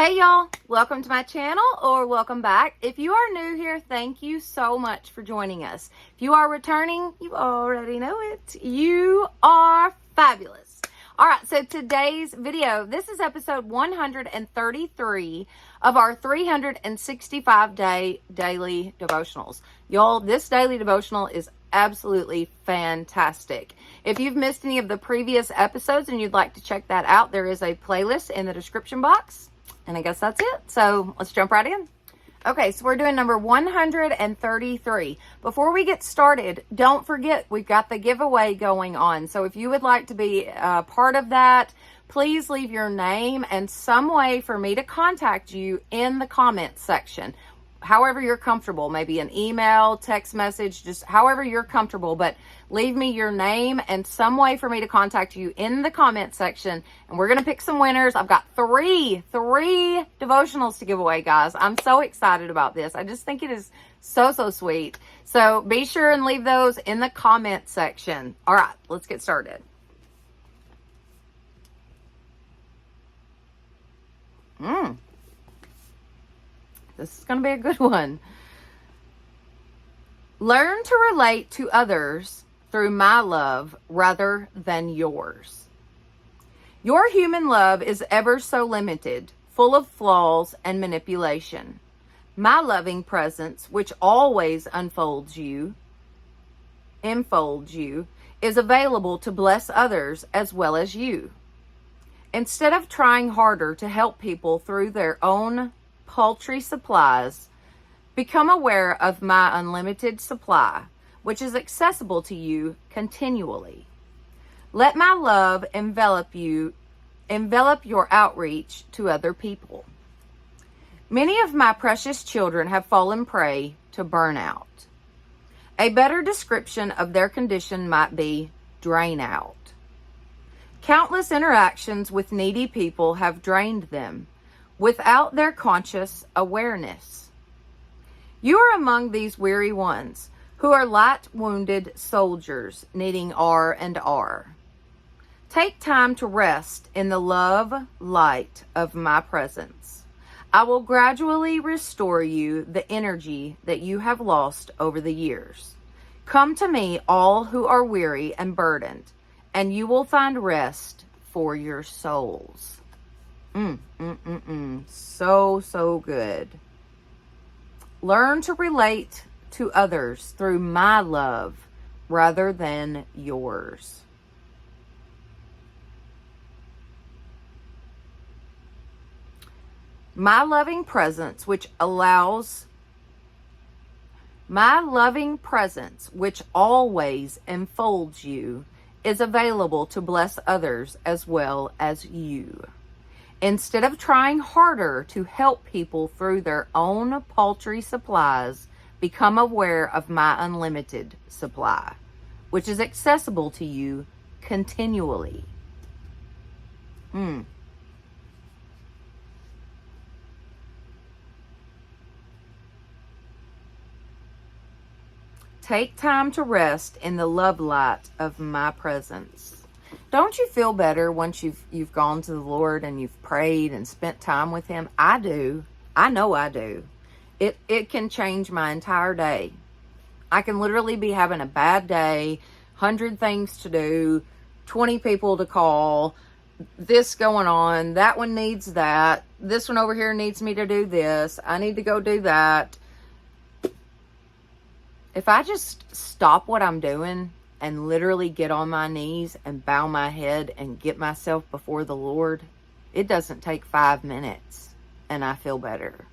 Hey y'all, welcome to my channel or welcome back. If you are new here, thank you so much for joining us. If you are returning, you already know it. You are fabulous. All right, so today's video, this is episode 133 of our 365-day daily devotionals. Y'all, this daily devotional is absolutely fantastic. If you've missed any of the previous episodes and you'd like to check that out, there is a playlist in the description box. And I guess that's it. So let's jump right in. Okay, so we're doing number 133. Before we get started, don't forget we've got the giveaway going on. So if you would like to be a part of that, please leave your name and some way for me to contact you in the comments section. However you're comfortable, maybe an email, text message, just however you're comfortable, but leave me your name and some way for me to contact you in the comment section, and we're going to pick some winners. I've got three devotionals to give away, guys. I'm so excited about this. I just think it is so sweet. So be sure and leave those in the comment section. All right, let's get started. This is going to be a good one. Learn to relate to others through my love rather than yours. Your human love is ever so limited, full of flaws and manipulation. My loving presence, which always enfolds you, is available to bless others as well as you. Instead of trying harder to help people through their own paltry supplies, become aware of my unlimited supply, which is accessible to you continually. Let my love envelop your outreach to other people. Many of my precious children have fallen prey to burnout. A better description of their condition might be drain out. Countless interactions with needy people have drained them without their conscious awareness. You are among these weary ones who are light wounded soldiers needing R&R. Take time to rest in the love light of my presence. I will gradually restore you the energy that you have lost over the years. Come to me, all who are weary and burdened, and you will find rest for your souls. So good. Learn to relate to others through my love rather than yours. My loving presence, which always enfolds you, is available to bless others as well as you. Instead of trying harder to help people through their own paltry supplies, become aware of my unlimited supply, which is accessible to you continually. Take time to rest in the love light of my presence. Don't you feel better once you've gone to the Lord and you've prayed and spent time with Him? I do. I know I do. It can change my entire day. I can literally be having a bad day, 100 things to do, 20 people to call, this going on, that one needs that, this one over here needs me to do this, I need to go do that. If I just stop what I'm doing and literally get on my knees and bow my head and get myself before the Lord, it doesn't take 5 minutes and I feel better.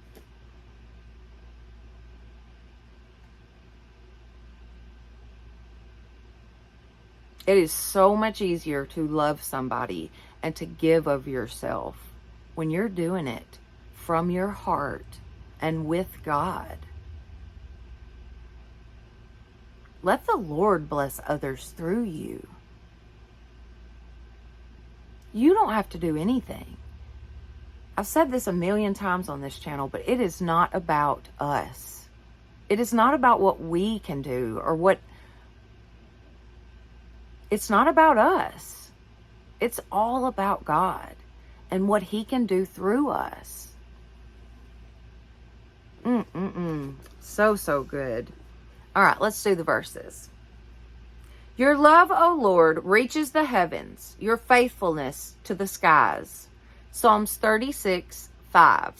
It is so much easier to love somebody and to give of yourself when you're doing it from your heart and with God. Let the Lord bless others through you. You don't have to do anything. I've said this a million times on this channel, but it is not about us. It is not about what we can do or what. It's not about us. It's all about God and what He can do through us. So good. All right, let's do the verses. Your love, O Lord, reaches the heavens, your faithfulness to the skies. Psalms 36:5.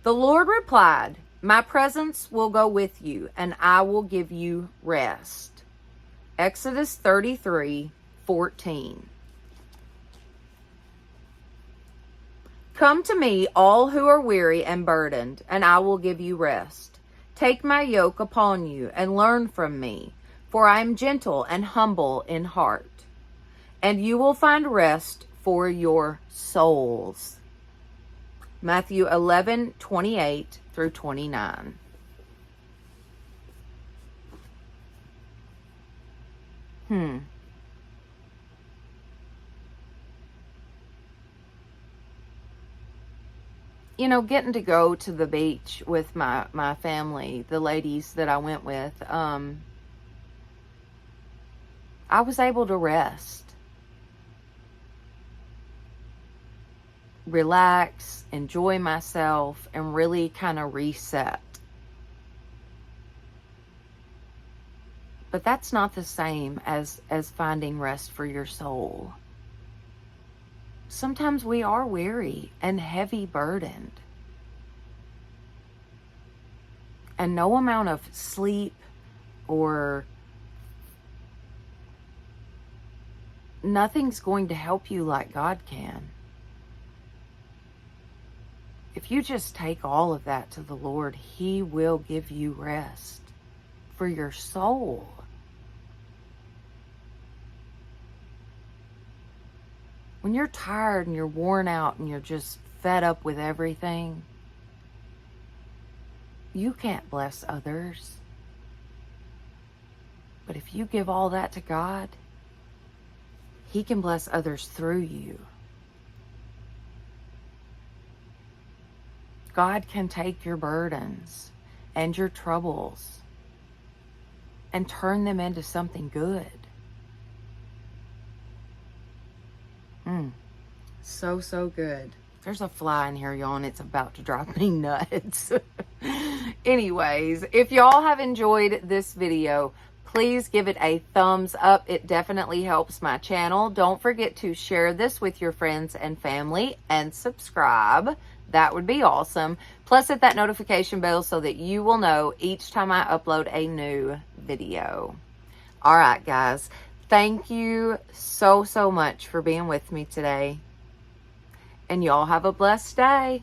The Lord replied, my presence will go with you, and I will give you rest. Exodus 33:14. Come to me, all who are weary and burdened, and I will give you rest. Take my yoke upon you and learn from me, for I am gentle and humble in heart, and you will find rest for your souls. Matthew 11:28-29. You know, getting to go to the beach with my family, the ladies that I went with, I was able to rest, relax, enjoy myself, and really kind of reset. But that's not the same as finding rest for your soul. Sometimes we are weary and heavy burdened. And no amount of sleep or nothing's going to help you like God can. If you just take all of that to the Lord, He will give you rest for your soul. When you're tired and you're worn out and you're just fed up with everything, you can't bless others. But if you give all that to God, He can bless others through you. God can take your burdens and your troubles and turn them into something good. So good. There's a fly in here, y'all, and it's about to drive me nuts. Anyways, if y'all have enjoyed this video, please give it a thumbs up. It definitely helps my channel. Don't forget to share this with your friends and family and subscribe. That would be awesome. Plus, hit that notification bell so that you will know each time I upload a new video. All right, guys. Thank you so much for being with me today. And y'all have a blessed day.